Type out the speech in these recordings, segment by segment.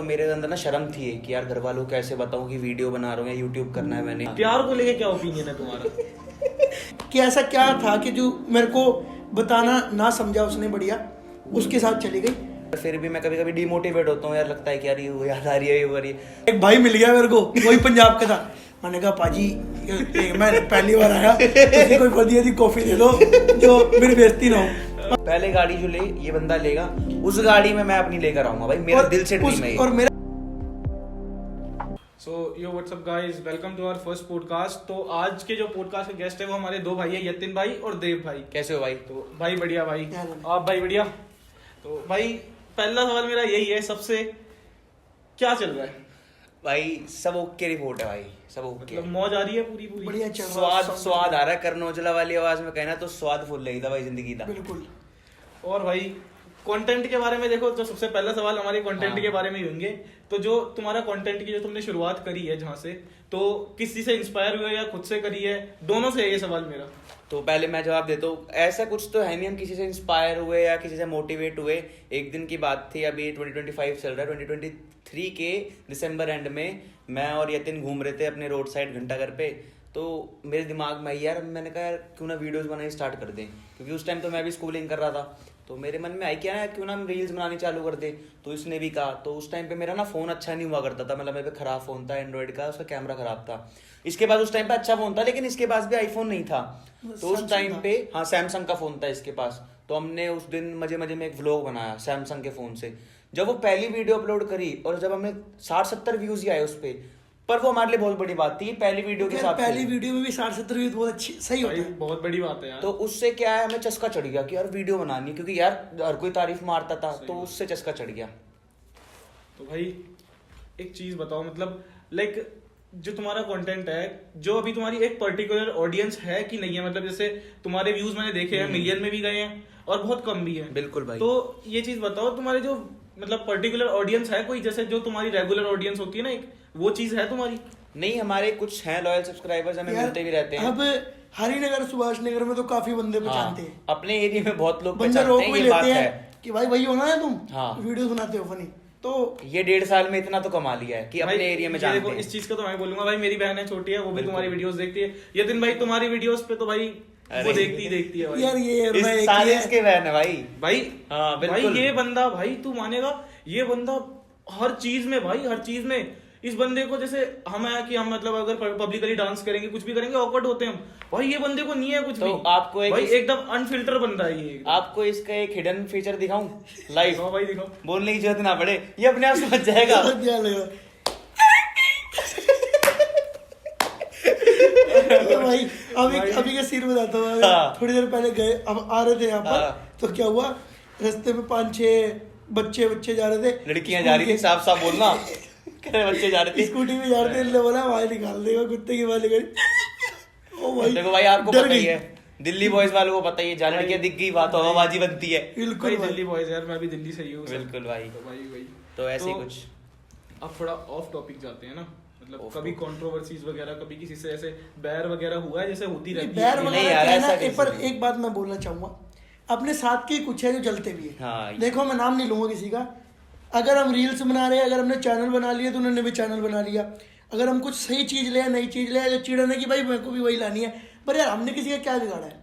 तो मेरे अंदर ना शर्म थी कि यार घर वालों को कैसे बताऊं कि वीडियो बना रहा हूँ या यूट्यूब करना है मैंने। प्यार को लेके क्या ओपिनियन है तुम्हारा? कि ऐसा क्या था कि जो मेरे को बताना ना समझा उसने, बढ़िया उसके साथ चली गई। फिर भी मैं कभी कभी डिमोटिवेट होता हूँ यार, लगता है कि यार ये याद आ रही है, ये हो रही है। एक भाई मिल गया मेरे को, वही पंजाब का था। मैंने कहा पाजी मैं पहली बार आया, किसी कोई बढ़िया दी कॉफी दे दो जो मेरी बेइज्जती ना हो। पहले गाड़ी जो ये बंदा लेगा, उस गाड़ी में मैं अपनी लेकर आऊंगा भाई, मेरा दिल से ड्रीम है ये। और मेरा so yo what's up guys, welcome to our first podcast. तो आज के जो पॉडकास्ट के गेस्ट है वो हमारे दो भाई है, यतिन भाई और देव भाई। कैसे हो भाई? तो भाई बढ़िया भाई, आप भाई बढ़िया। तो भाई पहला सवाल मेरा यही है सबसे, क्या चल रहा है भाई? सब ओके रिपोर्ट है भाई, सब ओके। मतलब मौज आ रही है पूरी पूरी? बढ़िया चल रहा है। स्वाद आ रहा है। करण औजला वाली आवाज में कहना तो स्वाद फुल रही था भाई जिंदगी का। बिल्कुल। और भाई कंटेंट के बारे में देखो तो सबसे पहला सवाल हमारे कंटेंट हाँ। के बारे में ही होंगे। तो जो तुम्हारा कंटेंट की जो तुमने शुरुआत करी है जहाँ से, तो किसी से इंस्पायर हुए या खुद से करी है? दोनों से है ये सवाल मेरा। तो पहले मैं जवाब देता हूँ। ऐसा कुछ तो है नहीं हम किसी से इंस्पायर हुए या किसी से मोटिवेट हुए। एक दिन की बात थी, अभी 2025 चल रहा है, 2023 के दिसंबर एंड में मैं और यतिन घूम रहे थे अपने रोड साइड घंटाघर पे। तो मेरे दिमाग में आई यार, मैंने कहा यार क्यों ना वीडियोस बनानी स्टार्ट कर दें, क्योंकि उस टाइम तो मैं भी स्कूलिंग कर रहा था। तो मेरे मन में आई क्या ना, क्यों ना हम रील्स बनानी चालू कर दे। तो इसने भी कहा। तो उस टाइम पे मेरा ना फोन अच्छा नहीं हुआ करता था, मतलब मेरे पे खराब फोन था एंड्रॉइड का, उसका कैमरा खराब था। इसके पास उस टाइम पे अच्छा फोन था, लेकिन इसके पास भी आईफोन नहीं था। तो उस टाइम पे हाँ सैमसंग का फोन था इसके पास। तो हमने उस दिन मजे मजे में एक व्लॉग बनाया सैमसंग के फोन से। जब वो पहली वीडियो अपलोड करी और जब हमें 60-70 व्यूज ही आए उस पर वो हमारे लिए बहुत बड़ी बात थी पहली वीडियो के साथ। पहली वीडियो में भी 60-70 व्यूज बहुत अच्छी सही होती है, बहुत बड़ी बात है यार। तो उससे क्या है, हमें चस्का चढ़ गया कि यार वीडियो बनानी है, क्योंकि यार हर कोई तारीफ मारता था। तो उससे चस्का चढ़ गया। तो भाई एक चीज बताओ, मतलब लाइक जो तुम्हारा कंटेंट है, जो अभी तुम्हारी एक पर्टिकुलर ऑडियंस है कि नहीं है? मतलब जैसे तुम्हारे व्यूज मैंने देखे हैं, मिलियन में भी गए हैं और बहुत कम भी है। बिल्कुल भाई। तो ये चीज बताओ, तुम्हारे जो मतलब पर्टिकुलर ऑडियंस है कोई, जैसे जो तुम्हारी रेगुलर ऑडियंस होती है ना एक, वो चीज है तुम्हारी? नहीं, हमारे कुछ हैं लॉयल सब्सक्राइबर्स, हमें मिलते भी रहते हैं। अब हरिनगर सुभाष नगर में तो काफी बंदे पहचानते हैं। अपने एरिया में बहुत लोग बंदे पहचानते रोक हैं, भी ये बात लेते है। हैं कि भाई वही होना है तुम, हाँ। वीडियोस बनाते हो फनी। तो ये 1.5 साल में इतना तो कमा लिया है कि भाई, अपने एरिया में ये जानते देखो, हैं। इस चीज का तो मैं बोलूंगा भाई, मेरी बहन है छोटी है, वो भी बिल्कुल। तुम्हारी वीडियोस देखती है। यतिन भाई तुम्हारी वीडियोस पे तो भाई वो देखती है भाई। यार ये इस मैं एक सारे ही है। इसके बहन है भाई। भाई हाँ भाई बिल्कुल। ये बंदा, भाई तू मानेगा, ये बंदा हर चीज में भाई, हर चीज में इस बंदे को, जैसे हम है कि हम मतलब अगर पब्लिकली डांस करेंगे, कुछ भी करेंगे, ऑकवर्ड होते हैं हम, भाई ये बंदे को नहीं है कुछ तो भी। आपको एक भाई एकदम अनफिल्टर बंदा है ये। आपको इसका एक हिडन फीचर दिखाऊं लाइव? दिखाओ भाई दिखाओ। बोलने की जरूरत ना पड़े, ये अपने आप समझ जाएगा। क्या लगा? तो भाई अभी का सीन बताता हूँ। हाँ। थोड़ी देर पहले गए, अब आ रहे थे यहाँ पर। हाँ। तो क्या हुआ, रास्ते में 5-6 बच्चे जा रहे थे, लड़कियां जा रही थी, साफ साफ बोलना। कह रहे बच्चे जा रहे थे। स्कूटी में जा रहे थे। इन्होंने बोला भाई निकाल देगा कुत्ते की वाली गाड़ी। ओ भाई देखो भाई, आपको डर पता ही गई। है, दिल्ली बॉयज वालों को पता ही है, जहाँ लड़कियां दिख गई बात हवाबाजी बनती है। बिल्कुल भाई भाई। दिल्ली बॉयज यार, मैं भी दिल्ली से ही हूँ। बिल्कुल भाई। तो भाई भाई तो ऐसे ही तो कुछ। अब थोड़ा ऑफ टॉपिक जाते हैं ना, मतलब Off कभी कंट्रोवर्सीज वगैरह, कभी किसी से ऐसे बैर वगैरह हुआ है, जैसे होती रहती बैर है। नहीं वगैरह यार, क्या है ना, ऐसा पर कैसे? एक बात मैं बोलना चाहूंगा, अपने साथ के कुछ है जो जलते भी है। हाँ। देखो मैं नाम नहीं लूंगा किसी का। अगर हम रील्स बना रहे हैं, अगर हमने चैनल बना लिया तो उन्होंने भी चैनल बना लिया। अगर हम कुछ सही चीज ले, नई चीज ले, जो चिड़ने की भाई मेरे को भी वही लानी है, पर यार हमने किसी का क्या बिगाड़ा है?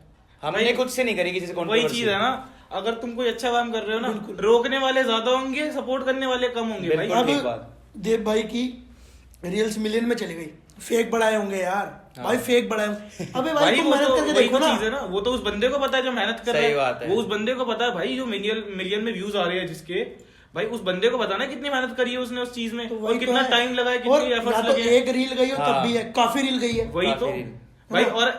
हमने खुद से नहीं करी किसी से वही controversy। चीज है ना, अगर तुम कोई अच्छा काम कर रहे हो ना, रोकने वाले ज्यादा होंगे, सपोर्ट करने वाले कम होंगे भाई। बिल्कुल। ठीक अब बात। देव भाई की रील्स मिलियन में चली गई, फेक बढ़ाए होंगे यार। भाई फेक बढ़ाए होंगे। अबे भाई तुम वो मेहनत तो करके वही देखो तो ना। चीज है ना, वो तो उस बंदे को पता है जो मेहनत कर सही रहा बात है। वो उस बंदे को पता है भाई, जो मिलियन में व्यूज आ रहे हैं जिसके, भाई उस बंदे को पता ना कितनी मेहनत करी है उसने उस चीज में, तो और वही कितना तो है। टाइम लगा है, और कितनी या एफर्ट्स तो लगे हैं। एक रील गई हो तब हाँ। भी है, काफी रील गई है। वही तो काफी भाई। और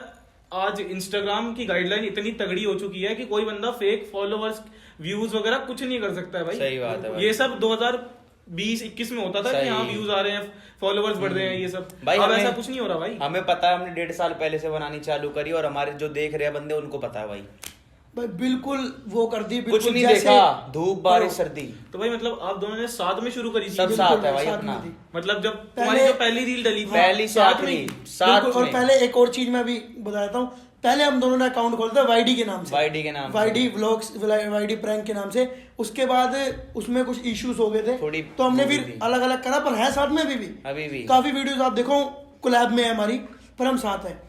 आज इंस्टाग्राम की गाइडलाइन इतनी तगड़ी हो चुकी है कि कोई बंदा फेक फॉलोअर्स, व्यूज वगैरह कुछ नहीं कर सकता है भाई। सही बात है भाई। ये सब 2020-21 में होता था कि सही। हाँ व्यूज आ रहे हैं, फॉलोअर्स बढ़ रहे हैं, ये सब। भाई अब हमें- ऐसा कुछ नहीं हो रहा भाई। हमें पता है, हमने 1.5 साल पहले से बनानी चालू करी और हमारे जो देख रहे हैं बंदे उनको पता है भाई। भाई बिल्कुल वो कर दी, कुछ बिल्कुल नहीं जैसे देखा, धूप बारिश सर्दी तो भाई मतलब आप दोनों ने साथ में शुरू करी थी? सब बिल्कुल साथ है भाई साथ अपना। में थी। मतलब जब पहले- तुम्हारी जो पहली रील डली थी, पहली से साथ में आखिरी ही? साथ बिल्कुल। और में। पहले एक और चीज मैं अभी बता देता हूँ, पहले हम दोनों ने अकाउंट खोला था वाईडी के नाम से, YD के नाम से। वाईडी व्लॉग्स, वाईडी प्रैंक के नाम से। उसके बाद उसमें कुछ इश्यूज हो गए थे, थोड़ी तो हमने हो गई फिर थी। अलग अलग करा, पर है साथ में अभी भी। अभी भी काफी वीडियोस आप देखो कोलैब में है हमारी, पर हम साथ हैं।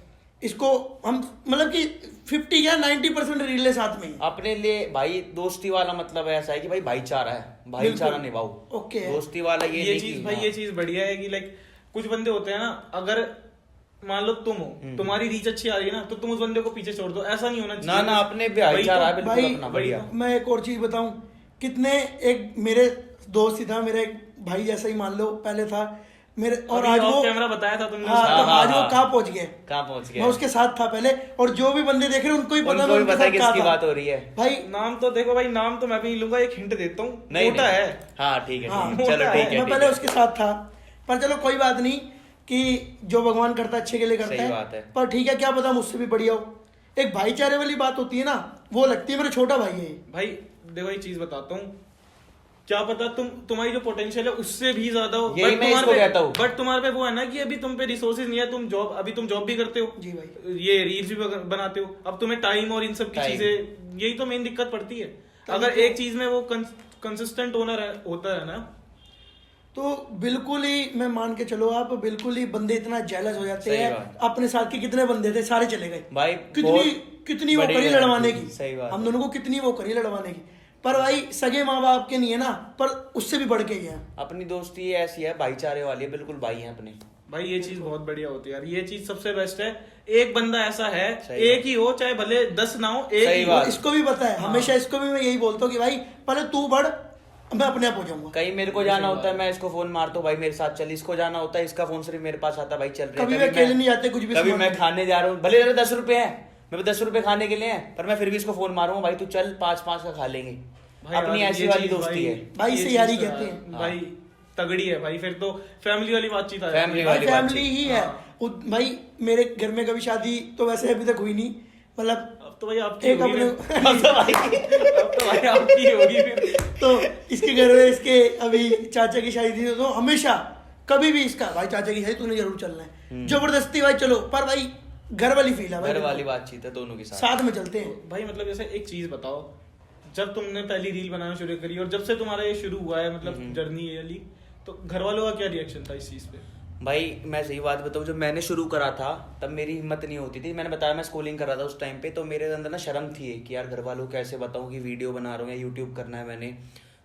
इसको हम मतलब कि 50 या 90% रीलें साथ में ही हैं। अपने लिए भाई दोस्ती वाला मतलब ऐसा है कि भाई भाईचारा है, भाईचारा बिल्कुल। निभाओ। ओके है। दोस्ती वाला ये ये नहीं चीज कि भाई, हाँ। ये चीज बढ़िया है कि लाइक कुछ बंदे होते हैं ना, अगर मान लो तुम हो, तुम्हारी रीच अच्छी आ रही है ना, तो तुम उस बंदे को पीछे छोड़ दो, ऐसा नहीं होना चाहिए। ना ना अपने वही भाईचारा है तो, बिल्कुल भाई अपना बढ़िया। मैं एक और चीज बताऊं, कितने एक मेरे दोस्त ही था, मेरा एक भाई जैसा ही मान लो पहले था मेरे, और अभी आज ऑफ वो कैमरा बताया था तुमने हाँ, उसका। तो हाँ, आज वो हाँ। कहाँ पहुंच गए, कहाँ पहुंच मैं गया? उसके साथ था पहले, और जो भी बंदे देख रहे हैं उनको ही पता उनको मैं भी उनके पता है साथ कहाँ किसकी था। बात हो रही है। भाई नाम तो देखो भाई, नाम तो मैं भी नहीं लूंगा, एक हिंट देता हूँ, नहीं मोटा नहीं। है। हाँ ठीक है, हाँ, ठीक है। चलो मोटा ठीक है। है मैं ठीक पहले है। उसके साथ था, पर चलो कोई बात नहीं, कि जो भगवान करता है अच्छे के लिए करता सही है। बात है। पर ठीक है, क्या पता मुझसे भी बढ़िया हो। एक भाईचारे वाली बात होती है ना, वो लगती है, मेरा छोटा भाई है ये। भाई देखो एक चीज बताता हूँ, क्या पता तुम्हारी जो पोटेंशियल है उससे भी ज्यादा हो, यही मैं इसको कहता हूँ। बट तुम्हारे पे वो है ना कि अभी तुम पे रिसोर्सेज नहीं है, तुम जॉब भी करते हो जी भाई। ये रील्स भी बनाते हो, अब तुम्हें टाइम और इन सब की Time। चीजें, यही तो मेन दिक्कत पड़ती है। तभी अगर तो- एक चीज में वो कंसिस्टेंट होता है ना, तो बिल्कुल ही मैं मान के चलो, आप बिल्कुल ही बंदे इतना जेलस हो जाते सही हैं। बात। अपने साथ के कितने बंदे थे, सारे चले गए भाई कितनी बहुत कितनी वो बड़ी करी बात लड़वाने थी, की, सही बात हम है। दोनों को कितनी वो करी लड़वाने की। पर भाई सगे माँ बाप के नहीं है ना, पर उससे भी बढ़ के ही है। अपनी दोस्ती ऐसी है, भाईचारे वाली है, बिल्कुल भाई हैं अपने। भाई ये चीज बहुत बढ़िया होती है यार, ये चीज सबसे बेस्ट है। एक बंदा ऐसा है, सही एक ही हो, चाहे भले 10 ना हो, एक सही ही हो। बात। इसको भी पता है, हमेशा इसको भी मैं यही बोलता हूँ कि भाई पहले तू बढ़, मैं अपने आप हो जाऊंगा। कहीं मेरे को जाना होता है, मैं इसको फोन मारता हूँ, भाई मेरे साथ चल। इसको जाना होता है, इसका फोन सिर्फ मेरे पास आता है, भाई चल रहे कभी मैं अकेले नहीं जाते कुछ भी कभी सामान मैं लेने। खाने जा रहा हूँ, भले मेरे 10 रुपए हैं, मेरे 10 रुपए खाने के लिए हैं, पर मैं फिर भी इसको फोन मारूंगा, भाई तू चल 5-5 का खा लेंगे। भाई अपनी यार, ऐसी ये वाली चीज दोस्ती है। भाई ये से चीज यारी तो कहते यार, हैं। भाई तगड़ी है भाई, फिर तो फैमिली वाली बातचीत आ जाती है। Family भाई वाली फैमिली बातचीत। ही है। भाई मेरे घर में कभी शादी तो वैसे अभी तक हुई नहीं, मतलब अब तो भाई आपकी एक होगी अपने फिर। अब तो भाई आपकी होगी फिर। तो इसके घर में इसके अभी चाचा की शादी थी, तो हमेशा कभी भी इसका भाई चाचा की शादी तूने जरूर चलना है, जबरदस्ती भाई चलो, पर भाई घर वाली फील है भाई, घर वाली बातचीत है दोनों के साथ। साथ में चलते हैं। भाई मतलब जैसे एक चीज बताओ, जब तुमने पहली रील बनाना शुरू करी और जब से तुम्हारा ये शुरू हुआ है, मतलब जर्नी ये वाली, तो घर वालों का क्या रिएक्शन था इस चीज पे? भाई मैं सही बात बताऊँ, जब मैंने शुरू करा था तब मेरी हिम्मत नहीं होती थी। मैंने बताया मैं स्कूलिंग कर रहा था उस टाइम पे, तो मेरे अंदर ना शर्म थी कि यार घर वालों को कैसे बताऊँ कि वीडियो बना रहा हूँ या यूट्यूब करना है मैंने।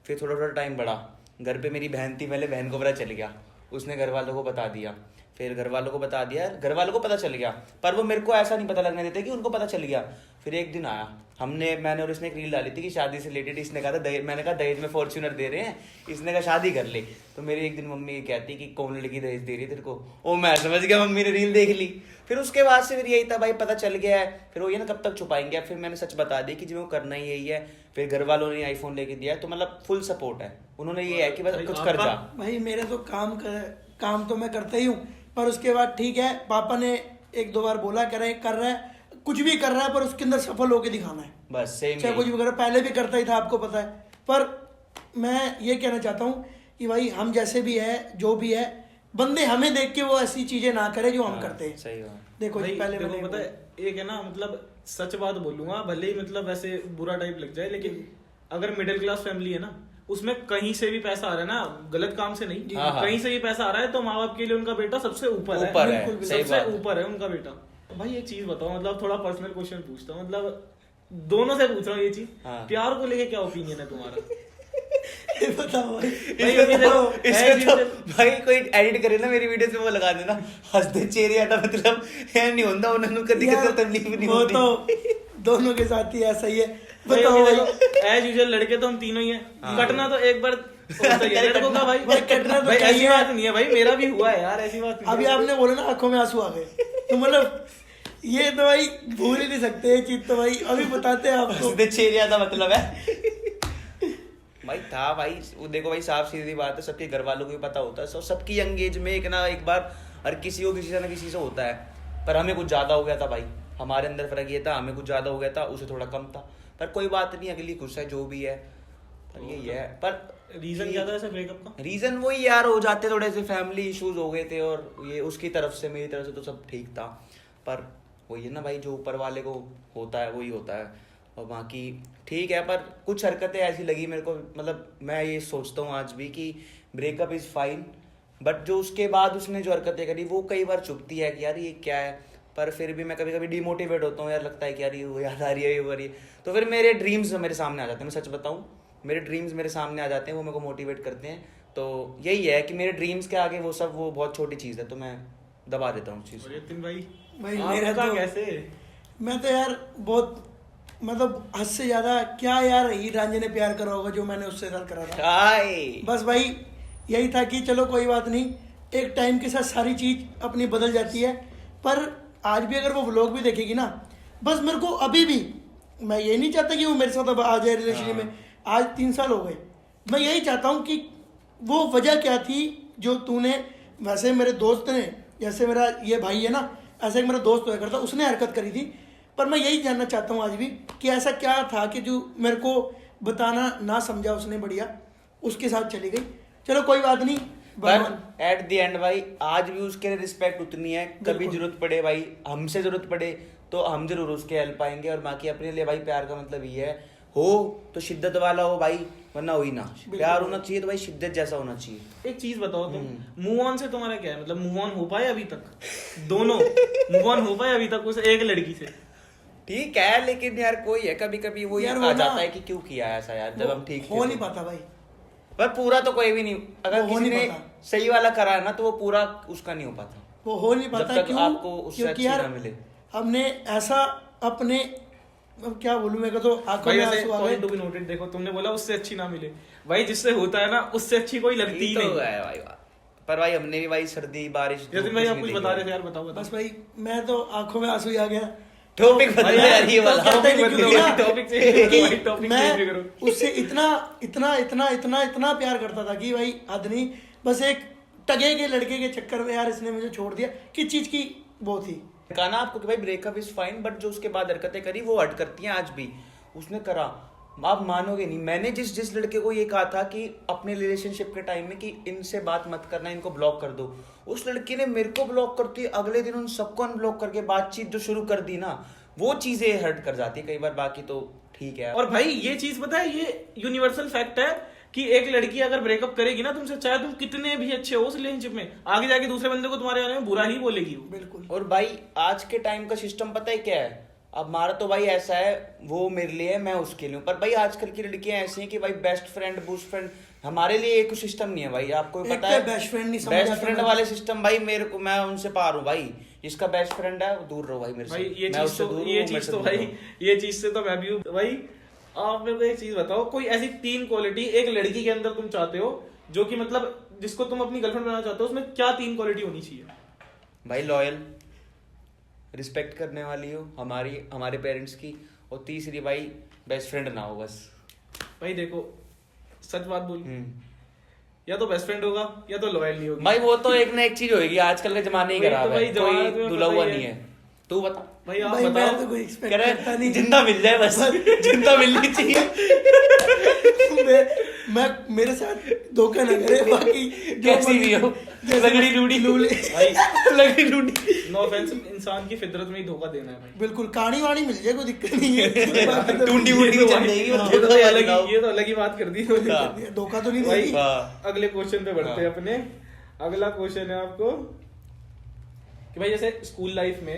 फिर थोड़ा थोड़ा टाइम बढ़ा, घर पे मेरी बहन थी, पहले बहन को पता चल गया, उसने घर वालों को बता दिया, फिर घर वालों को बता दिया, घर वालों को पता चल गया, पर वो मेरे को ऐसा नहीं पता लगने देते कि उनको पता चल गया। फिर एक दिन आया, मैंने और इसने एक रील डाली थी कि शादी से रिलेटेड। इसने कहा था दहेज, मैंने कहा दहेज में फॉर्च्यूनर दे रहे हैं, इसने कहा शादी कर ले। तो मेरी एक दिन मम्मी कहती कि कौन लड़की दहेज दे रही है तेरे को, ओ मैं समझ गया, मम्मी ने रील देख ली। फिर उसके बाद से फिर यही था भाई, पता चल गया है, फिर वो ये ना कब तक छुपाएंगे। फिर मैंने सच बता दी कि जो करना ही यही है। फिर घर वालों ने आईफोन लेके दिया, तो मतलब फुल सपोर्ट है, उन्होंने ये है कि बस भाई कुछ कर जा। भाई मेरे तो काम तो मैं करता ही हूँ, पर उसके बाद ठीक है, पापा ने 1-2 बार बोला कर रहा है, कुछ भी कर रहा है, पर उसके अंदर सफल होके दिखाना है। बस सेम चाहे कुछ भी करो, पहले भी करता ही था, आपको पता है। पर मैं ये कहना चाहता हूँ कि भाई हम जैसे भी है, जो भी है, बंदे हमें देख के वो ऐसी चीजें ना करे जो हम करते हैं। सही बात। देखो जी, भाई पहले देखो मैंने पता है एक है ना, मतलब सच बात बोलूंगा, भले ही मतलब वैसे बुरा टाइप लग जाए, लेकिन अगर मिडिल क्लास फैमिली है ना, उसमें कहीं से भी पैसा आ रहा है ना, गलत काम से नहीं, हाँ, हाँ। कहीं से भी पैसा आ रहा है, तो माँ बाप के लिए उनका बेटा सबसे ऊपर है, ऊपर है, बिल्कुल, सही सबसे बात है। ऊपर है उनका बेटा। भाई एक चीज बताओ, मतलब थोड़ा पर्सनल क्वेश्चन पूछता हूँ, मतलब दोनों से पूछ रहा हूँ ये चीज, हाँ। प्यार को लेके क्या ओपिनियन है तुम्हारा? ये बताओ भाई। भाई अभी देखो, इसमें तो भाई कोई एडिट करे ना मेरी वीडियो में, वो लगा देना हंसते चेहरे आता, मतलब है नहीं होता उन्होंने कभी यार, कभी तकलीफ नहीं वो होती। तो दोनों के साथ ही ऐसा ही है। भाई बताओ अभी भाई। देखो, एज यूजुअल लड़के तो हम तीनों ही हैं, हाँ। कटना तो एक बार होता ही है लड़कों का भाई। भाई कटना तो भाई चाहिए। ऐसी बात नहीं है भाई, मेरा भी हुआ है यार, ऐसी बात नहीं अभी है। आपने बोला ना आंखों में आंसू आ गए, तो मतलब ये तो भाई भूल ही नहीं सकते ये चीज, तो भाई अभी बताते हैं आपको। हंसते चेहरे आता मतलब है भाई था भाई। वो देखो भाई, साफ सीधी बात है, सबके घर वालों को भी पता होता है, सबकी यंग एज में एक ना एक बार हर किसी को किसी से ना किसी से होता है। पर हमें कुछ ज्यादा हो गया था भाई, हमारे अंदर फर्क ये था, हमें कुछ ज्यादा हो गया था, उसे थोड़ा कम था। पर कोई बात नहीं, अगली खुश है जो भी है। पर यही है। पर रीजन क्या था ऐसे ब्रेकअप का? रीजन वही यार, हो जाते थोड़े से फैमिली इश्यूज हो गए थे, और ये उसकी तरफ से मेरी तरफ से तो सब ठीक था, पर वही है ना भाई, जो ऊपर वाले को होता है वही होता है। और बाकी ठीक है, पर कुछ हरकतें ऐसी लगी मेरे को, मतलब मैं ये सोचता हूँ आज भी कि ब्रेकअप इज फाइन, बट जो उसके बाद उसने जो हरकतें करी वो कई बार चुभती है कि यार ये क्या है। पर फिर भी मैं कभी कभी डिमोटिवेट होता हूँ यार, लगता है कि यार ये वो याद आ रही है, ये हो रही है, तो फिर मेरे ड्रीम्स मेरे सामने आ जाते हैं। मैं सच बताऊँ, मेरे ड्रीम्स मेरे सामने आ जाते हैं, वो मेरे को मोटिवेट करते हैं। तो यही है कि मेरे ड्रीम्स के आगे वो सब वो बहुत छोटी चीज़ है, तो मैं दबा देता हूँ उस चीज़ और को। यतिन भाई भाई मेरा आपका तो कैसे? मैं तो यार बहुत मतलब हद से ज्यादा क्या यार, हीर रांझे ने प्यार करा होगा जो मैंने उससे साथ करा था। हाय बस भाई यही था कि चलो कोई बात नहीं, एक टाइम के साथ सारी चीज अपनी बदल जाती है। पर आज भी अगर वो व्लॉग भी देखेगी ना, बस मेरे को अभी भी, मैं ये नहीं चाहता कि वो मेरे साथ अब आ जाए रिलेशनशिप में। आज 3 साल हो गए, मैं यही चाहता हूँ कि वो वजह क्या थी जो तूने, वैसे मेरे दोस्त ने, जैसे मेरा ये भाई है ना, ऐसे एक मेरा दोस्त हुआ करता, उसने हरकत करी थी। पर मैं यही जानना चाहता हूँ आज भी कि ऐसा क्या था कि जो मेरे को बताना ना समझा उसने, बढ़िया उसके साथ चली गई। चलो कोई बात नहीं, पर एट द एंड भाई आज भी उसके लिए रिस्पेक्ट उतनी है। कभी बिल्कुल। जरूरत पड़े भाई, हमसे जरूरत पड़े तो हम जरूर उसके हेल्प आएंगे। और बाकी अपने लिए भाई प्यार का मतलब ये है, हो तो शिद्दत वाला हो भाई, वरना हो ही ना। प्यार होना चाहिए तो भाई शिद्दत जैसा होना चाहिए। एक चीज बताओ तुम, मूव ऑन से तुम्हारा क्या है, मतलब मूव ऑन हो पाए अभी तक? दोनों मूव ऑन हो पाए अभी तक उस एक लड़की से? ठीक है, लेकिन यार कोई है कभी कभी वो यार आ वो जाता ना- है कि क्यों किया ऐसा यार, जब हम ठीक थे हो नहीं तो। पाता भाई। पर पूरा तो कोई भी नहीं, अगर वो हो किसी नहीं ने पाता। सही वाला करा है ना तो वो पूरा उसका नहीं हो पाता। वो हो नहीं जब पाता तक क्यों? आपको उससे क्योंकि अच्छी यार ना मिले। हमने ऐसा अपने, अब क्या बोलूं, मेरे को तो आंखों भाई में वैसे आंसू आ गए। पॉइंट टू बी नोटेड, देखो तुमने बोला उससे अच्छी ना मिले, भाई जिससे होता है ना उससे अच्छी कोई लगती ही ये तो नहीं। है भाई बात। पर भाई हमने भी भाई सर्दी बारिश यतिन भाई आप कुछ बता रहे थे यार, बताओ बस बताओ। भाई मैं तो आंखों में आंसू ही आ गया। टॉपिक बदल भाई यार ये तो वाला। कहते हैं टॉपिक क्योंकि ना, बदलो, टॉपिक चेंज करो, क्योंकि भाई टॉपिक चेंज मैं करो। उससे इतना इतना इतना इतना इतना प्यार करता था कि भाई हद नहीं। बस एक टगे के लड़के के चक्कर में यार इसने मुझे छोड़ दिया। किस चीज की वो थी? कहा ना आपको कि भाई ब्रेकअप इज फाइन, बट जो उसके बाद हरकतें करी वो हट करती हैं आज भी। उसने करा, आप मानोगे नहीं, मैंने जिस लड़के को ये कहा था कि अपने रिलेशनशिप के टाइम में कि इनसे बात मत करना, इनको ब्लॉक कर दो, उस लड़की ने मेरे को ब्लॉक करती, अगले दिन उन सबको अनब्लॉक करके बातचीत जो शुरू कर दी ना, वो चीजें हर्ट कर जाती है कई बार। बाकी तो ठीक है। और भाई ये चीज पता है, ये यूनिवर्सल फैक्ट है कि एक लड़की अगर ब्रेकअप करेगी ना तुमसे, चाहे तुम कितने भी अच्छे हो उस रिलेशनशिप में, आगे जाके दूसरे बंदे को तुम्हारे बारे में बुरा ही बोलेगी वो। बिल्कुल। और भाई आज के टाइम का सिस्टम पता है क्या है? अब हमारा तो भाई ऐसा है, वो मेरे लिए है, मैं उसके लिए हूँ। पर भाई आजकल की लड़कियां ऐसी हैं कि भाई बेस्ट फ्रेंड बूस्ट फ्रेंड, हमारे लिए एक सिस्टम नहीं है भाई। आपको भी एक पता तो है बेस्ट फ्रेंड नहीं समझ बेस्ट आता फ्रेंड मैं। वाले सिस्टम भाई मेरे को, मैं उनसे पार हूँ भाई। जिसका बेस्ट फ्रेंड है वो दूर रहो भाई मेरे से। भाई ये मैं चीज उससे तो दूर हूँ, ये वो मेरे चीज से तो दूर भाई रहो। ये चीज से तो मैं भी हूँ भाई। आप मेरे को एक चीज बताओ, कोई ऐसी 3 क्वालिटी एक लड़की के अंदर तुम चाहते हो जो कि मतलब जिसको तुम अपनी गर्लफ्रेंड बनाना चाहते हो, उसमें क्या 3 क्वालिटी होनी चाहिए? भाई लॉयल, रिस्पेक्ट करने वाली हो हमारे पेरेंट्स की, और तीसरी भाई बेस्ट फ्रेंड ना हो बस। भाई देखो सच बात बोल, हम्म। या तो बेस्ट फ्रेंड होगा या तो लॉयल नहीं होगी। भाई वो तो एक ना एक चीज होगी, आजकल का जमाना ही वही तो खराब भाई, है, जमाना कोई तुम्हें दुला पता हुआ ही नहीं है। है। तू बता भाई आप भाई मैं बताओ। तो कोई कह एक्सपेक्ट रहे करता नहीं। जिंदा मिल जाए बस, जिंदा मिलनी चाहिए। मैं मेरे साथ धोखा ना करे, बाकी जो कैसी भी हो, जैसे लगड़ी रूढ़ी भाई लगड़ी रूढ़ी। नो ऑफेंस, इंसान की फितरत में ही धोखा देना है भाई। बिल्कुल कहानी वाणी मिल जाए, कोई दिक्कत नहीं है। बाकी तो टूंडी वूंडी ये तो चल भाई- जाएगी, ये तो भाई अलग ही, ये तो अलग ही बात कर दी। धोखा तो नहीं भाई देगी। हाँ। अगले क्वेश्चन पे बढ़ते हैं हाँ। अपने। अगला क्वेश्चन है आपको कि भाई जैसे स्कूल लाइफ में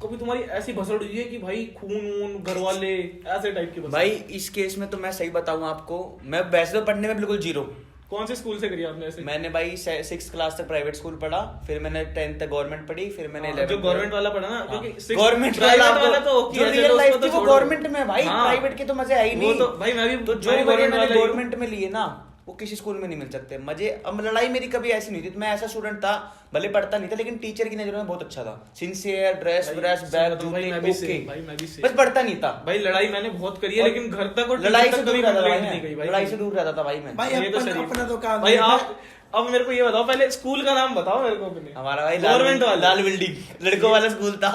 कभी तुम्हारी ऐसी भसड़ हुई है कि भाई खून वून घर वाले ऐसे टाइप की भसड़? भाई इस केस में तो मैं सही बताऊं आपको, मैं वैसे तो पढ़ने में बिल्कुल जीरो। कौन से स्कूल से करी आपने ऐसे? मैंने भाई 6th क्लास तक प्राइवेट स्कूल पढ़ा, फिर मैंने 10th तक गवर्नमेंट पढ़ी, फिर मैंने हाँ, 11th जो गवर्नमेंट वाला पढ़ा ना, क्योंकि गवर्नमेंट प्राइवेट वाला तो ओके जो है, रियल चलो लाइफ उसको थी तो वो छोड़ो। गवर्नमेंट में भाई, हाँ। प्राइवेट के तो मजे है ही वो नहीं। तो भाई मैं भी तो जो मैं भी मजे government मैंने वाला ही हूँ। गवर्नमेंट में लिए ना वो किसी स्कूल में नहीं मिल सकते मजे। अब लड़ाई मेरी कभी ऐसी नहीं थी, मैं ऐसा स्टूडेंट था, भले पढ़ता नहीं था लेकिन टीचर की नजरों में बहुत अच्छा था, सिंसियर, ड्रेस भाई, व्रेस, सच बैग, बताऊं भाई, जूते, मैं भी ओके, same, भाई मैं भी same। बस पढ़ता नहीं था भाई लड़ाई मैंने बहुत करी है, और लेकिन घर तक और लड़ाई टीचर से तक दूर कभी रहता था complaint भाई नहीं गई मैं, भाई। लड़ाई से दूर रहता था भाई मैं। भाई ये तो अपन शरीफ। अपना तो काम भाई है। आप अब मेरे को ये बताओ, पहले स्कूल का नाम बताओ मेरे को अपने। हमारा भाई गवर्नमेंट वाला लाल बिल्डिंग लड़कों वाला स्कूल था।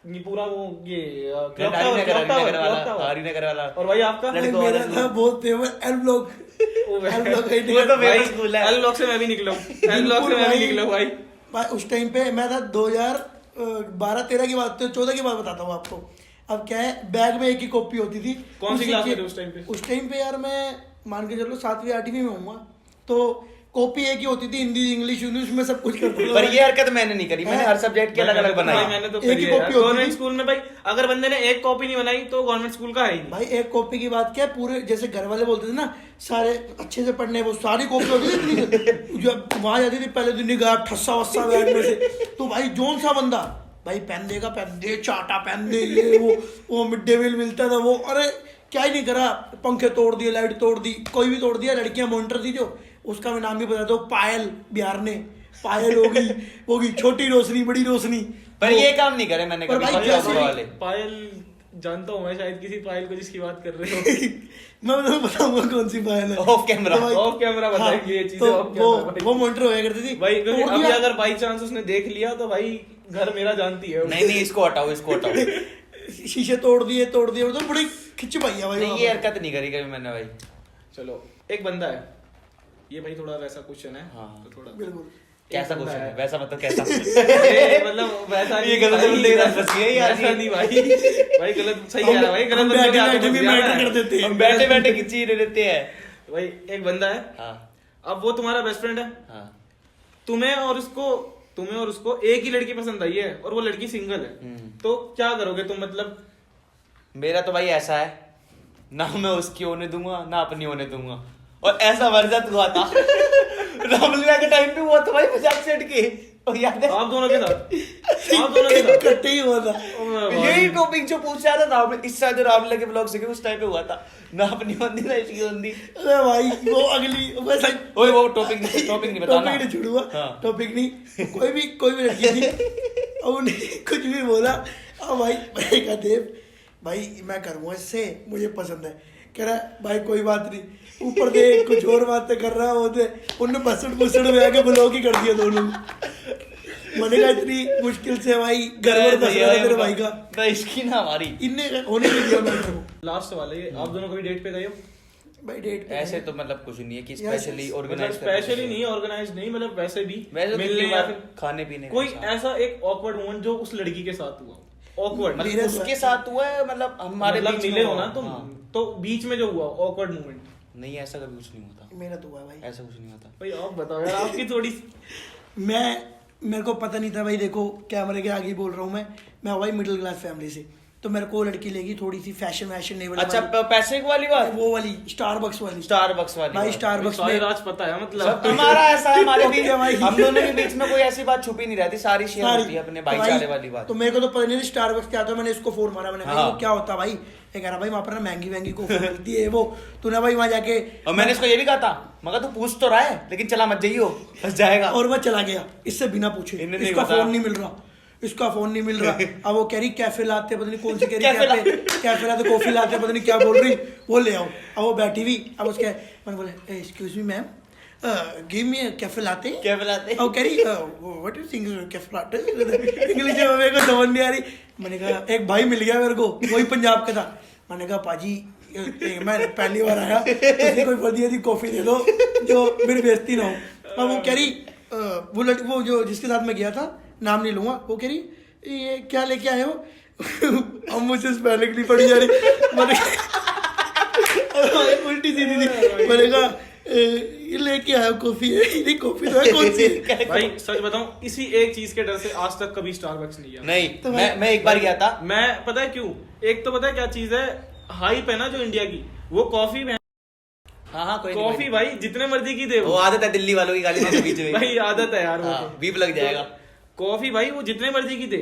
ये पूरा वो ये हरिनगर वाला। और भाई आपका? भाई लड़कों मेरा वाला था बहुत फेमस एल ब्लॉक। वो तो भाई स्कूल है। एल ब्लॉक से मैं भी निकला हूँ, एल ब्लॉक से मैं भी निकला हूँ भाई। भाई उस टाइम पे मैं था 2012-13 की बात, 14 की बात बताता हूँ आपको। अब क्या है, बैग में एक ही कॉपी होती थी। कौन सी उसी क्लास की- में थे उस टाइम पे? उस टाइम पे यार मैं मान के चलो 7वीं 8वीं में हूँ, तो कॉपी एक ही होती थी, हिंदी इंग्लिश में सब कुछ करता था। पर ये हरकत मैंने नहीं करी, मैंने हर सब्जेक्ट के अलग अलग भाई बनाई। मैंने तो एक ही करी है कॉपी यार। होती गवर्नमेंट थी। स्कूल में भाई अगर बंदे ने एक कॉपी नहीं बनाई तो गवर्नमेंट स्कूल का है ही नहीं। भाई एक कॉपी की बात क्या है, पूरे जैसे घर वाले बोलते थे ना सारे अच्छे से पढ़ने, वो सारी कॉपी होती थी इतनी जब वहां जाती थी पहले दिन निगाह ठस्सा वस्सा बैग में से, तो भाई जोन सा बंदा भाई पेन देगा, पेन दे, चाटा पेन दे, ये वो मिड डे मील मिलता था वो, अरे क्या ही नहीं करा, पंखे तोड़ दिए, लाइट तोड़ दी, कोई भी तोड़ दिया। लड़कियां मॉनिटर थी जो, उसका मैं नाम भी बता दो, पायल बिहार ने, पायल होगी छोटी रोशनी बड़ी रोशनी। पर ये काम नहीं करे मैंने पर कभी। भाई पंजाब जैसे- वाले पायल जानता हूँ मैं, शायद किसी पायल को जिसकी बात कर रहे हो। मैं तुम्हें बताऊंगा कौन सी पायल है। Of camera. तो भाई- ऑफ कैमरा बताएंगे ये चीजें, तो ऑफ कैमरा भाई। वो मॉनिटर होया करती थी भाई क्योंकि तोड़ अभी दिया। अगर बाई चांस उसने देख लिया तो भाई घर मेरा जानती है। नहीं नहीं, इसको हटाओ, इसको हटाओ। शीशे तोड़ दिए मतलब बड़ी खिंच पाई है भाई नहीं, वहाँ ये पर। हरकत नहीं करी कभी मैंने भाई। चलो एक बंदा है, ये भाई थोड़ा वैसा क्वेश्चन है। हाँ। तो थोड़ा बिल्कुल कैसा एक क्वेश्चन बंदा है? वैसा मतलब कैसा? मतलब वैसा ये गलत भाई, बोल दे रहा है, फंस गया यार वैसा ये। नहीं भाई गलत सही कह रहा है भाई, गलत हम बंदे बैठे के हाथ बैठे में भी घुस गया मैटर मैं। कर देते हैं। हम बैठे बैठे खिंची रहते हैं। भाई एक बंदा है, हाँ अब वो तुम्हारा बेस्ट फ्रेंड है, हाँ। तुम्हें और उसको एक ही लड़की पसंद आई है और वो लड़की सिंगल है, तो क्या करोगे तुम? मतलब मेरा तो भाई ऐसा है, ना मैं उसकी होने दूंगा ना अपनी होने दूंगा। और ऐसा वर्जत हुआ था रामलीला के टाइम पे हुआ था भाई, 50 के। और याद है आप दोनों के साथ, आप दोनों के साथ इकट्ठे ही हुआ था। ओ भाई। यही टॉपिक जो पूछ रहा था राम, इस साइड रामलीला के ब्लॉग से कि उस टाइम पे हुआ था, ना अपनी होती ना इसकी होती। अरे भाई वो अगली वैसा ओए वो टॉपिक नहीं बताना। टॉपिक नहीं छुड़ूंगा। हाँ। टॉपिक नहीं, कोई भी लड़की थी और उन्हें कुछ भी बोला, अब भाई मैंने कहा देव भाई मैं करूँगा इससे, मुझे पसंद है। कह रहा भाई कोई बात नहीं, ऊपर दे कुछ और बातें कर रहा है वो दे, उनने बसड़ में आके ब्लॉक ही कर दिया दोनों। मैंने कहा इतनी मुश्किल से भाई घर में बस रहा है मेरे भाई का, ना इसकी ना हमारी। इनने होने नहीं दिया मैं को। लास्ट वाले ये, आप दोनों कभी डेट पे गए हो? भाई डेट पे ऐसे तो मतलब कुछ नहीं है कि यार, स्पेशली मतलब ऑर्गेनाइज स्पेशली नहीं, ऑर्गेनाइज नहीं, मतलब वैसे भी वैसे मिलने या फिर खाने पीने कोई के साथ। ऐसा एक ऑकवर्ड मोमेंट जो उस लड़की के साथ हुआ, ऑकवर्ड मतलब मेरे उसके साथ हुआ है, मतलब हमारे मतलब बीच में मिले हो हुआ। ना तुम, हाँ। तो बीच में जो हुआ ऑकवर्ड मोमेंट। नहीं ऐसा कभी कुछ नहीं होता, मेरा तो हुआ भाई। ऐसा कुछ नहीं होता। भाई आप बताओ यार, आपकी थोड़ी मेरे को पता नहीं था भाई, देखो कैमरे के आगे ही बोल रहा हूँ मैं भाई मिडिल क्लास फैमिली से, तो मेरे को लड़की लेगी थोड़ी सी फैशन लेवल अच्छा पैसे वाली बात, वो वाली स्टारबक्स वाली स्टारबक्स वाली भाई बात। स्टारबक्स सारे में राज पता है सब मतलब। हमारा ऐसा है, हमारे बीच भाई। हम दोनों के बीच में कोई ऐसी बात छुपी नहीं रहती, सारी शेयर सारी होती है अपने तो भाईचारे भाई, वाली बात। तो मेरे को तो पता नहीं था स्टारबक्स क्या था, मैंने इसको फोन मारा, मैंने कहा हाँ। वो क्या होता भाई, ये कह रहा भाई वहाँ पर ना महंगी कॉफी मिलती है वो, तूने भाई वहाँ जाके, और मैंने इसको ये भी कहा था, मगर तू पूछ तो रहा है लेकिन चला मत जाइयो, फंस जाएगा। और वह चला गया इससे बिना पूछे, इन्हें नहीं इसका पता। फोन नहीं मिल रहा, इसका फोन नहीं मिल रहा। अब वो कह रही कैफे लाते, पता नहीं कौन सी कह कैफे रही कैफे लाते कॉफी लाते, पता नहीं क्या बोल रही, वो ले आओ। अब वो बैठी हुई, अब उसके मैंने बोले excuse me ma'am, give me cafe latte. क्या बुलाते? अब कह रही what is English cafe latte, English में मेरे को समझ नहीं आ रही। मैंने कहा एक भाई मिल गया मेरे को, वही पंजाब का था। मैंने कहा पाजी मैं पहली बार आया, किसी कोई बढ़िया सी कॉफी दे दो जो मेरी बेइज्जती ना हो। अब वो कह रही वो जो जिसके साथ मैं गया था, नाम नहीं लूंगा, वो कह रही ये क्या लेके आए हो? अब मुझसे स्पेलिंग नहीं पड़ी जा रही। मैंने उल्टी सीधी थी। मैंने कहा ये लेके आया कॉफी है, नहीं कॉफी तो है कौन सी? भाई सच बताऊं, इसी एक चीज के डर से आज तक कभी स्टारबक्स नहीं गया। नहीं तो मैं एक बार गया था। मैं पता है क्यों, एक तो पता है क्या चीज है, हाइप है ना जो इंडिया की, वो कॉफी में, हाँ कोई नहीं, कॉफी भाई जितने मर्जी की दे वो आदत है दिल्ली वालों की गाली देने के बीच में। भाई आदत है यार वो हाँ, तो। बीप लग जाएगा। कॉफी भाई वो जितने मर्जी की दे,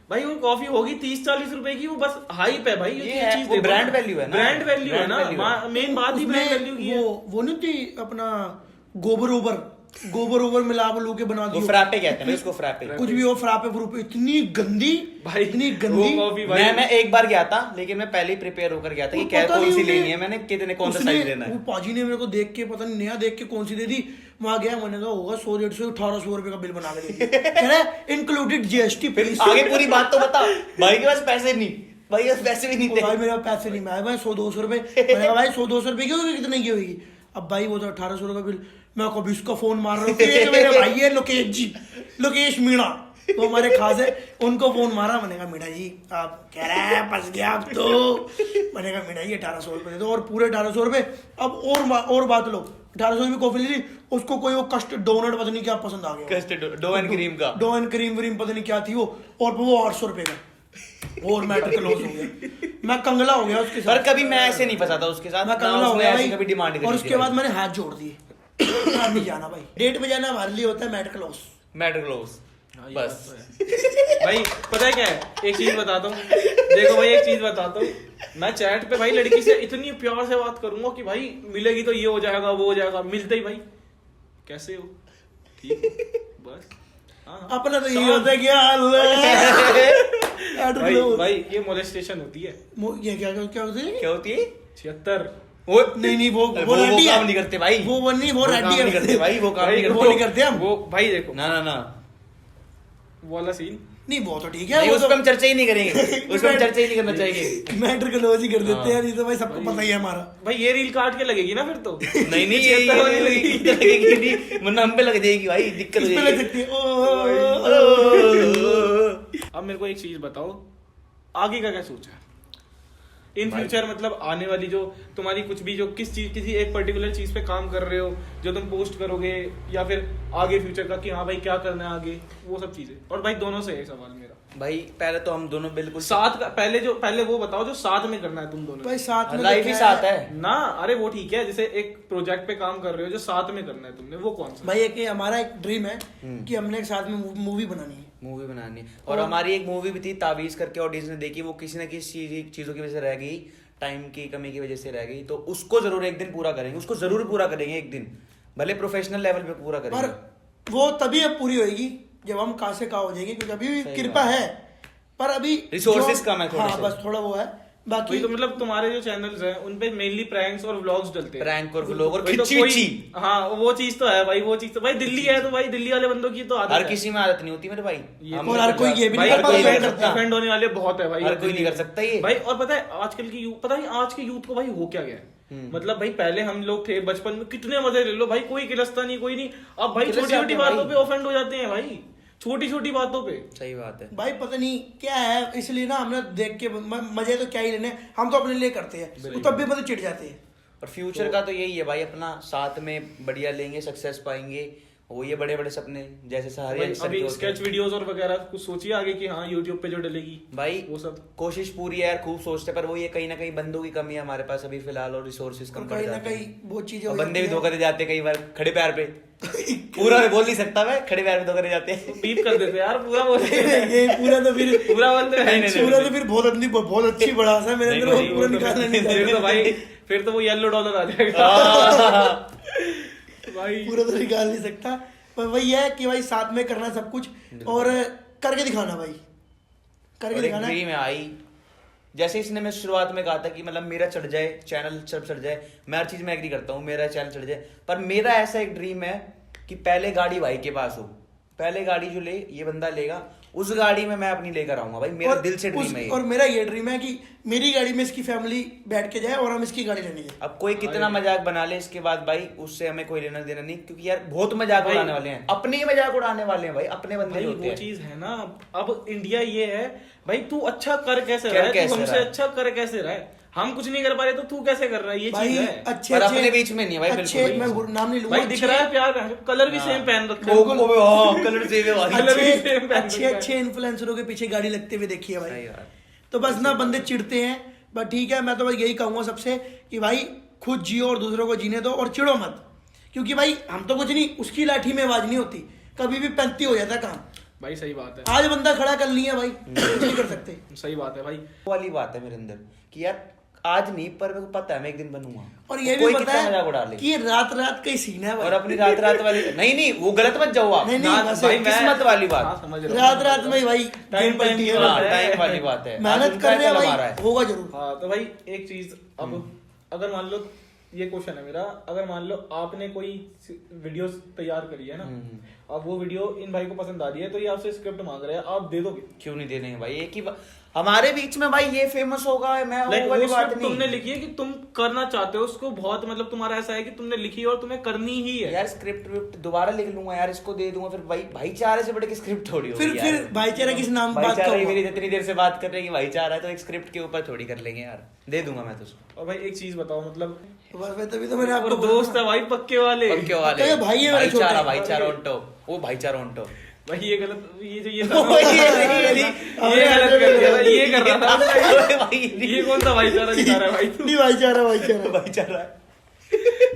भाई वो कॉफी होगी 30-40 रुपए की, वो बस हाइप है भाई, ये है, वो brand value है ना। ब्रांड वैल्यू है brand ना, value है। मेन बात ही ब्रांड वैल्यू की है। वो नहीं थी अपना गोबर ओबर, गोबर ओबर मिला लू के बना वो दियो, फ्रैपे कहते हैं भाई उसको, फ्रैपे। कुछ भी हो, फ्रापे फ्रूपे, इतनी गंदी भाई इतनी वो गंदी। कॉफी भाई मैं एक बार गया था, लेकिन मैं पहले ही प्रिपेयर होकर गया था कि वो क्या पता कौन नहीं सी उन्हें- लेनी है, मैंने कितने कौन सा उसने- साइज लेना वो है। पाजी ने मेरे को देख के पता नहीं नया देख के कौन सी दे दी, वहां गया, मैंने कहा होगा 100 150 1800 रुपए का बिल बना के दे दिया। कह रहा है इंक्लूडेड जीएसटी। फिर आगे पूरी बात तो बता। भाई के पास पैसे नहीं, भाई के पास पैसे भी नहीं थे। भाई मेरे पास पैसे नहीं, मैं भाई 100 200 रुपए, मैंने कहा भाई 100 200 रुपए की होगी, कितने की होगी? अब भाई वो तो 1800 रुपए बिल, मैं कभी उसका फोन मार रहा हूँ, फिर एक मेरे भाई है लोकेश जी, लोकेश मीणा, वो हमारे खास है, उनको फोन मारा, मैंने कहा मीणा जी आप, कह रहा है फंस गया अब तो। मैंने कहा मीणा जी 1800 रुपए दे दो, और पूरे 1800 रुपए। अब और बात लो, 1800 रुपये कॉफी ली, उसको कोई वो कस्टर्ड डोनट पता नहीं क्या पसंद आ गया, कस्टर्ड डो एंड क्रीम का, डो एंड क्रीम व्रीम पता नहीं क्या थी वो, और वो 800 रुपए का, और मैटर क्लोज हो गया। मैं कंगला हो गया उसके पर साथ, कभी मैं ऐसे नहीं फंसा था उसके साथ, मैं ना कंगला हो उसने गया ऐसी भाई, कभी डिमांड करी और थी उसके बाद भाई। मैंने हाथ जोड़ दिए, नहीं जाना भाई, डेट पे जाना हमारे लिए होता है मैट क्लोज। मैटर क्लोज, हाँ, ये बस। बात तो है। भाई पता है क्या है, एक चीज बताता हूँ, देखो भाई एक चीज बताता हूँ, मैं चैट पे भाई लड़की से इतनी प्यार से बात करूंगा कि भाई मिलेगी तो ये हो जाएगा वो हो जाएगा, मिलते ही भाई कैसे हो, ठीक है, बस। हाँ, अपना तो ये शांत। होता है क्या भाई भाई ये मोलेस्टेशन होती है। ये क्या होती है? क्या होती है? 76 वो नहीं वो वो रेडी काम है, नहीं करते भाई, वो नहीं, वो काम रेडी नहीं करते भाई, वो काम नहीं वो करते। नहीं करते हम, वो भाई देखो ना ना ना, वो वाला सीन, नहीं वो तो ठीक है, नहीं वो उस तो पर हम चर्चा ही नहीं करेंगे, उस पर हम चर्चा ही नहीं करना चाहिए। मैटर क्लोज ही कर देते हाँ। हैं, ये तो भाई सबको पता ही है हमारा। भाई ये रील काट के लगेगी ना फिर तो। नहीं नहीं, 76 वाली लगेगी। ये लगेगी नहीं, वरना हम पे लग जाएगी भाई, दिक्कत हो इस पे लग जाएगी। सकती है अब मेरे को एक चीज बताओ, आगे का क्या सोचा है इन फ्यूचर, मतलब आने वाली जो तुम्हारी कुछ भी जो किसी एक पर्टिकुलर चीज पे काम कर रहे हो, जो तुम पोस्ट करोगे, या फिर आगे फ्यूचर का कि हाँ भाई क्या करना है आगे, वो सब चीजें। और भाई दोनों से है सवाल मेरा, भाई पहले तो हम दोनों बिल्कुल साथ का पहले वो बताओ जो साथ में करना है तुम दोनों भाई साथ में लाइफ ही देखा साथ है ना। अरे वो ठीक है, जैसे एक प्रोजेक्ट पे काम कर रहे हो जो साथ में करना है तुमने, वो कौन सा? भाई एक हमारा एक ड्रीम है कि हमने एक साथ में मूवी बनानी है। मूवी बनानी है। और हमारी एक मूवी भी थी तावीज करके, ऑडियंस ने देखी, वो किसी ना किसी चीजों की वजह से रह गई, टाइम की कमी की वजह से रह गई, तो उसको जरूर एक दिन पूरा करेंगे, उसको जरूर पूरा करेंगे एक दिन, भले प्रोफेशनल लेवल पे पूरा पर करेंगे। वो तभी अब पूरी होएगी जब हम कहाँ से कहाँ हो जाएंगे, क्योंकि अभी भी सही कृपा बात। है, पर अभी Resources जो- कम है थोड़े हाँ से। बस थोड़ा वो है, बाकी वही तो मतलब तुम्हारे जो चैनल्स हैं उन पे मेनली प्रैंक्स और व्लॉग्स डलते हैं, प्रैंक और व्लॉग और वही तो खिच्ची कोई- खिच्ची। हाँ वो चीज तो है भाई, वो चीज तो भाई दिल्ली है तो भाई दिल्ली वाले बंदों की तो आदत हर है। किसी में आदत नहीं होती मेरे भाई, ये हम और हर कोई ये भी भाई नहीं हर कर कोई पाता, नहीं कर सकता। ऑफेंड होने वाले बहुत है भाई, हर कोई नहीं कर सकता ये भाई। और पता है आजकल की यूथ, पता है आज के यूथ को भाई हो क्या गया है, मतलब भाई पहले हम लोग थे बचपन में कितने मजे ले लो भाई, कोई किलसता नहीं कोई नहीं, अब भाई किलस छोटी जाते छोटी हैं बातों भाई। पे ऑफेंड हो जाते हैं भाई, छोटी छोटी बातों पे। सही बात है भाई पता नहीं क्या है, इसलिए ना हमने देख के मजे तो क्या ही लेने, हम तो अपने लिए करते हैं, तो तब भी पता चिढ़ जाते हैं। और फ्यूचर का तो यही है भाई, अपना साथ में बढ़िया लेंगे, सक्सेस पाएंगे, वो ये बड़े बड़े सपने जैसे सारे भाई, youngster के अभी होते स्केच हैं। वीडियोस और वगैरह कुछ सोचिए आगे कि हाँ यूट्यूब पे जो डलेगी भाई वो सब। कोशिश पूरी है यार, खूब सोचते हैं, पर वो ये कहीं ना कहीं बंदों की कमी है हमारे पास अभी फिलहाल, और रिसोर्सेज कम और पड़ कहीं ना जाते कहीं हैं। वो चीजें और हो बंदे भी जाती धोखा दे जाते हैं कई बार, खड़े पैर पे पूरा मैं बोल नहीं सकता, मैं खड़े पैर पे धोखा दे जाते हैं। बीप कर देते यार, पूरा बोल हैं। ये पूरा तो फिर पूरा बोलते हैं। पूरा तो फिर बहुत अच्छी बढ़ास है मेरे अंदर, वो पूरा निकालना नहीं फिर तो चाहिए, भाई फिर तो वो येलो डॉलर आ जाएगा भाई। पूरा तो निकाल नहीं सकता, पर वही है कि भाई साथ में करना सब कुछ, और करके दिखाना भाई, करके और एक दिखाना। ड्रीम है आई, जैसे इसने मैं शुरुआत में कहा था कि मतलब मेरा चढ़ जाए चैनल, सब चढ़ जाए, मैं हर चीज में एग्री करता हूँ, मेरा चैनल चढ़ जाए, पर मेरा ऐसा एक ड्रीम है कि पहले गाड़ी भाई के पास हो, पहले गाड़ी जो ले ये बंदा लेगा, उस गाड़ी में मैं अपनी लेकर आऊंगा भाई, मेरा और दिल से ड्रीम है ये। और मेरा ये ड्रीम है कि मेरी गाड़ी में इसकी फैमिली बैठ के जाए और हम इसकी गाड़ी लेने जाए। अब कोई कितना मजाक बना ले इसके बाद भाई, उससे हमें कोई लेना देना नहीं, क्योंकि यार बहुत मजाक भाई- उड़ाने वाले हैं, अपने ही मजाक उड़ाने वाले हैं भाई, अपने बंदे भाई जो होते वो हैं। चीज है ना, अब इंडिया ये है भाई, तू अच्छा कर कैसे कर रहा है, कैसे तू हमसे रहा है? अच्छा कर कैसे रहा है, हम कुछ नहीं कर पा रहे तो तू कैसे कर रहा है, ये भाई चीज है अच्छे पर अच्छे अपने बीच में नहीं है भाई, अच्छे, बिल्कुल मैं भी। नाम नहीं लूंगा, भाई दिख रहा है प्यार का, कलर भी सेम पहन रखा है, कलर सेव है भाई। कलर भी अच्छे सेम पहन अच्छे रखा है। अच्छे इन्फ्लुएंसरों के पीछे गाड़ी लगते हुए देखी है सही भाई, बात। तो बस ना बंदे चिढ़ते हैं, बट ठीक है, मैं तो बस यही कहूंगा सबसे कि भाई खुद जियो और दूसरों को जीने दो, और चिढ़ो मत, क्योंकि भाई हम तो कुछ नहीं, उसकी लाठी में आवाज नहीं होती, कभी भी 35 हो जाता काम, भाई सही बात है, आज बंदा खड़ा कर लिया भाई, कुछ नहीं कर सकते। सही बात है भाई। वाली बात है मेरे अंदर कि यार आज नहीं, पर मेरे को पता है मैं एक दिन बनूंगा। और ये भी कोई पता कितना मजाक है उड़ा ले। कि ये रात रात का ही सीन है भाई। और अपनी रात रात वाली नहीं वो गलत मत जाओ आप। नहीं, ना, वैसे भाई किस्मत वाली हाँ, बात, समझ रहा हूँ। रात रात में भाई टाइम पलटी है। बात है। टाइम वाली बात है। आज मेहनत उनका कर रहे हैं कल भाई, हमारा है। होगा जरूर। हाँ तो भाई एक चीज, अब अगर मान लो, ये क्वेश्चन है मेरा, अगर मान लो आपने कोई वीडियो तैयार करी है ना, अब वो वीडियो इन भाई को पसंद आ रही है, तो ये आपसे स्क्रिप्ट मांग रहे हैं, आप दे दोगे? क्यों नहीं देने भाई, एक ही हमारे बीच में भाई ये फेमस होगा, मैं Like, वो वाली वो बात script नहीं। तुमने लिखी है कि तुम करना चाहते हो उसको बहुत, मतलब तुम्हारा ऐसा है कि तुमने लिखी है और तुम्हें करनी ही है। यार स्क्रिप्ट विप्ट दोबारा लिख लूंगा यार, इसको दे दूंगा, फिर भाई भाईचारे से बड़े की स्क्रिप्ट थोड़ी होगी फिर यार। भाईचारा किस नाम बात भाईचारा ही का मेरी इतनी देर से बात कर रहे हैं कि भाईचारा है, तो एक स्क्रिप्ट के ऊपर थोड़ी कर लेंगे यार, दे दूंगा मैं तो उसको। और भाई एक चीज बताओ, मतलब बस तभी तो मैंने और आपको दोस्त है भाई पक्के वाले। पक्के वाले पक्के भाई है मेरे छोटे। भाईचारा ऑन टॉप, वो भाईचारा ऑन टॉप। भाई ये गलत, ये जो ये ये गलत कर दिया भाई, ये कर रहा था भाई ये कौन सा भाईचारा दिखा रहा है भाई तू? नहीं भाईचारा भाईचारा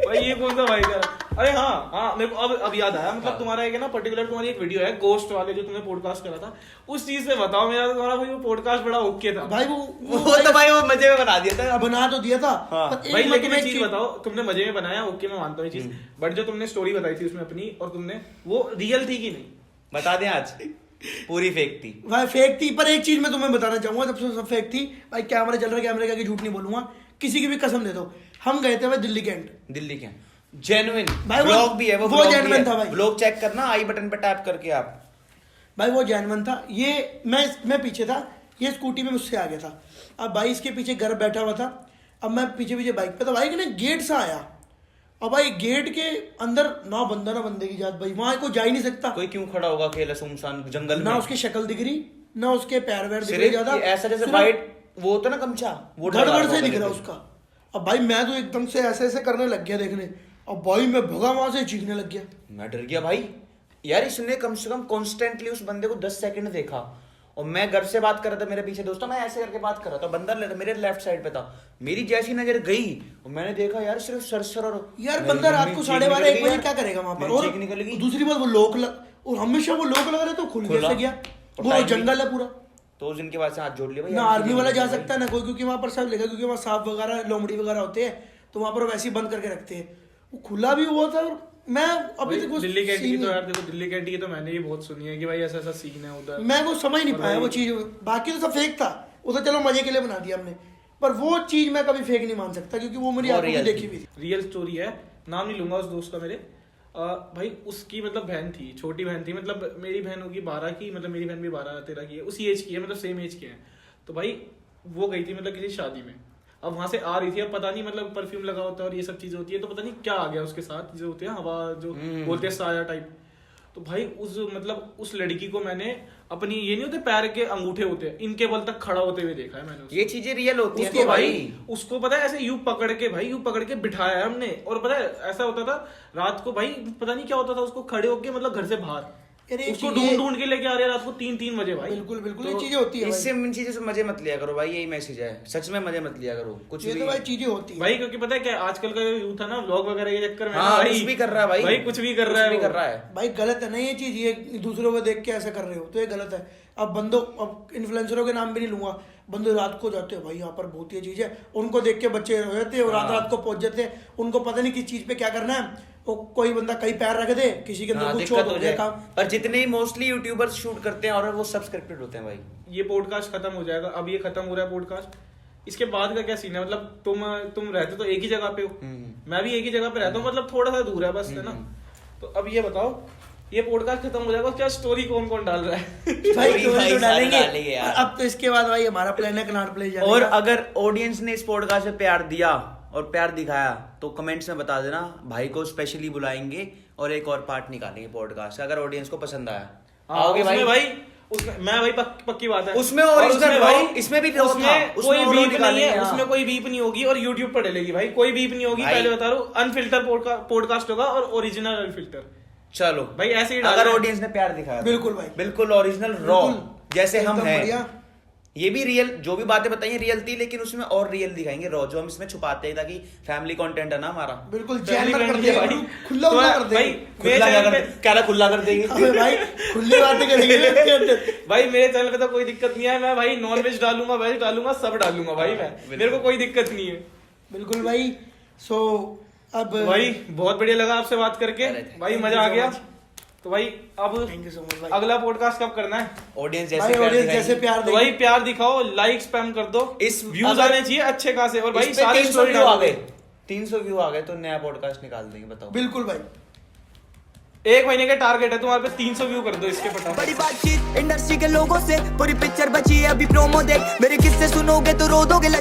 भाई ये कौन सा भाईचारा? अरे हाँ मेरे को अब याद आया, मतलब तुम्हारा एक है ना पर्टिकुलर, तुम्हारी एक वीडियो है गोस्ट वाले जो तुमने पॉडकास्ट करा था, उस चीज से बताओ। मेरा तुम्हारा भाई वो पॉडकास्ट बड़ा ओके था भाई। वो तो भाई वो मजे में बना दिया था। बना तो दिया था। हाँ। पर एक भाई मैं लेकिन तुम्हें एक एक चीज बताओ, तुमने मजे में बनाया, ओके मैं मानता हूँ ये चीज, बट जो तुमने स्टोरी बताई थी उसमें अपनी, और तुमने वो रियल थी कि नहीं? बता दें आज, पूरी फेक थी भाई फेक थी। पर एक चीज मैं तुम्हें बताना चाहूंगा, सबसे सब फेक थी भाई। कैमरा चल रहा है, कैमरे के आगे झूठ नहीं बोलूंगा, किसी की भी कसम दे दो। हम गए थे भाई दिल्ली कैंट। दिल्ली के जेन्युइन भाई वो- ब्लॉग भी है, वो ब्लॉग भी genuine है। था भाई। ब्लॉग चेक करना, आई बटन पे टैप करके आप। भाई वो जैनवन था। ये मैं पीछे था, ये स्कूटी में मुझसे आ गया था। अब भाई इसके पीछे घर बैठा हुआ था, अब मैं पीछे पीछे बाइक पे था। भाई ने गेट से आया, अब भाई गेट के अंदर ना बंदा ना बंदे की जात, भाई वहां कोई जा ही नहीं सकता। कोई क्यों खड़ा होगा अकेला सुनसान जंगल ना में? उसकी शक्ल दिख रही, ना उसके पैर वैर दिख रहे सिर्फ ज्यादा, ये ऐसा जैसे सिर्फ वाइट वो होता ना गमछा, वो धड़ डरा धड़ से होगा दिख रहा लेकिन। उसका। अब भाई मैं तो एकदम से ऐसे ऐसे करने लग गया देखने, अब भाई मैं भगा वहां से, चीखने लग गया। मैं डर गया भाई। यार इसने कम से कम कॉन्स्टेंटली उस बंदे को 10 सेकंड देखा, और मैं घर से बात कर रहा था, मेरे पीछे दोस्तों, मैं ऐसे करके बात कर रहा था, बंदा मेरे लेफ्ट साइड पे था। मेरी जैसी नजर गई और मैंने देखा यार सिर्फ सरसर, और यार मेरी बंदा रात मम्मी को चीख 12:30 निकल 1 गई बजे यार। क्या करेगा वहां पर? मेरी और चीख निकल गई। दूसरी बात वो और हमेशा वो लोक लगा रहे तो खुल खुला। कैसे गया? और वो टाइम भी- जंगल है पूरा, तो उस दिन के बाद से हाथ जोड़ लिया भाई। ना यार, आर्मी वाला जा भाई। सकता है ना कोई, क्योंकि वहां पर सब लेगा, क्योंकि वहां सांप वगैरह लोमड़ी वगैरह होते हैं, तो वहां पर वैसे ही बंद करके रखते हैं। वो खुला भी हुआ था। और मैं अभी भाई, तक वो दिल्ली कैंटी की scene तो नहीं- यार देखो, दिल्ली कैंटी की तो मैंने भी बहुत सुनी है कि भाई ऐसा ऐसा सीन है उधर। मैं वो समझ नहीं और पाया भाई- वो चीज। बाकी तो सब फेक था, वो तो चलो मजे के लिए बना दिया हमने, पर वो चीज मैं कभी फेक नहीं मान सकता, क्योंकि वो मेरी वो आंखों में real देखी थी। हुई थी। रियल स्टोरी है, नाम नहीं लूंगा उस दोस्त का मेरे। भाई उसकी मतलब बहन थी, छोटी बहन थी, मतलब मेरी बहन होगी 12 की, मतलब मेरी बहन भी 12-13 की है, उसी एज की है, मतलब सेम एज के हैं। तो भाई वो गई थी मतलब किसी शादी में, अब वहां से आ रही थी, अब पता नहीं मतलब परफ्यूम लगा होता है और ये सब चीजें होती है, तो पता नहीं क्या आ गया उसके साथ, जो होते हैं हवा जो बोलते हैं साया टाइप। तो भाई उस मतलब उस लड़की को मैंने अपनी, ये नहीं होते पैर के अंगूठे होते हैं, इनके बल तक खड़ा होते हुए देखा है मैंने उसको। ये चीजें रियल होती हैं उसको तो भाई। उसको पता है ऐसे यूं पकड़ के बिठाया है हमने, और पता है ऐसा होता था रात को भाई, पता नहीं क्या होता था, उसको खड़े होके मतलब घर से बाहर यार एक उसको चीज़ ये- ढूंढ के लेके आ रहे हैं रात को 3-3 बजे भाई। बिल्कुल बिल्कुल तो ये चीजें होती है इससे भाई। इन चीजों से मजे मत लिया करो भाई, यही मैसेज है, सच में मजे मत लिया करो कुछ ये भी। तो भाई चीजें होती है भाई क्योंकि पता है क्या आजकल का यूथ है ना, व्लॉग वगैरह के चक्कर में हाँ, ना भाई कुछ भी कर रहा है भाई। भाई कुछ भी कर कुछ रहा है भी वो। कर रहा है। भाई गलत है ना ये चीज, ये दूसरों को देख के ऐसा कर रहे हो तो ये गलत है। अब बंदों, अब इन्फ्लुएंसरों के नाम भी नहीं लूंगा, बंदे रात को जाते हैं भाई यहाँ पर बहुत ये चीज है, उनको देख के बच्चे हो जाते हैं और रात रात को पहुंच जाते हैं, उनको पता नहीं किस चीज पे क्या करना है। वो कोई बंदा कहीं पैर रख दे, किसी के अंदर हाँ, कुछ दिक्कत चोट हो हो जाए। गया काम। पर जितने ही मोस्टली यूट्यूबर्स शूट करते हैं और वो सब स्क्रिप्टेड होते हैं भाई। ये पॉडकास्ट खत्म हो जाएगा, अब ये खत्म हो रहा है पॉडकास्ट, इसके बाद का क्या सीन है? मतलब तुम रहते तो एक ही जगह पे हो, मैं भी एक ही जगह पे रहता हूँ, मतलब थोड़ा सा दूर है बस, है ना। तो अब ये बताओ, ये पॉडकास्ट खत्म हो जाएगा, क्या स्टोरी कौन कौन डाल रहा है? भाई भाई तो सारे डालेंगे डालेंगे यार। अब तो इसके बाद भाई हमारा प्लान है कनाट प्ले जाने और का। अगर ऑडियंस ने इस पॉडकास्ट में प्यार दिया और प्यार दिखाया तो कमेंट्स में बता देना, भाई को स्पेशली बुलाएंगे और एक और पार्ट निकालेंगे पॉडकास्ट का, अगर ऑडियंस को पसंद आया। आओगे उसमें भाई? उसमें मैं भाई पक्की बात है, उसमें और original भाई raw, इसमें भी raw था, उसमें उसमें कोई raw बीप नहीं निकालेंगे, है, हाँ। उसमें कोई बीप नहीं होगी और यूट्यूब पर डलेगी भाई, कोई बीप नहीं होगी, भाई। पहले बता रहा हूँ, अनफिल्टर पॉडकास्ट होगा और ओरिजिनल अनफिल्टर। चलो भाई ऐसे ही अगर डालना है। ऑडियंस ने प्यार दिखाया तो। बिल्कुल भाई। बिल्कुल ओरिजिनल रॉ बिल्कुल, जैसे हम एकदम हैं। बढ़िया। ये भी रियल, जो भी बातें बताई रियल थी, लेकिन उसमें और रियल दिखाएंगे रॉ, जो हम इसमें छुपाते हैं, ताकि फैमिली कंटेंट है ना हमारा। बिल्कुल Family जैनर कर friendly दिया है भाई, भाई। खुला तो खुला कर भाई देंगे। मेरे खुला चैनल पे कह रहा खुला कर देंगे। अबे भाई खुली बातें करेंगे इसके अंदर। भाई मेरे चैनल पे तो कोई दिक्कत नहीं है, मैं भाई नॉन वेज डालूंगा, वेज डालूंगा, सब डालूंगा भाई मैं, मेरे को कोई दिक्कत नहीं है बिल्कुल भाई। सो अब भाई बहुत बढ़िया लगा आपसे बात करके अरे thank भाई, you मजा आ so गया। much। तो भाई अब थैंक यू सो मच भाई। अगला पॉडकास्ट कब करना है? ऑडियंस भाई जैसे प्यार ऑडियंस दिखाएंगे। जैसे प्यार तो भाई देंगे। प्यार दिखाओ, लाइक स्पैम कर दो, इस व्यूज अगर- आने चाहिए अच्छे खासे, और भाई इस पे सारी 300 स्टोरी व्यू आ डाल गए, दो। 300 व्यू आ गए तो नया पॉडकास्ट निकाल देंगे, बताओ। बिल्कुल भाई। एक महीने का टारगेट है तुम्हारे पे, 300 व्यू कर दो इसके फटाफट। बड़ी बातचीत इंडस्ट्री के लोगों से, पूरी पिक्चर बची है अभी प्रोमो देख, मेरे किस्से सुनोगे तो रो दोगे।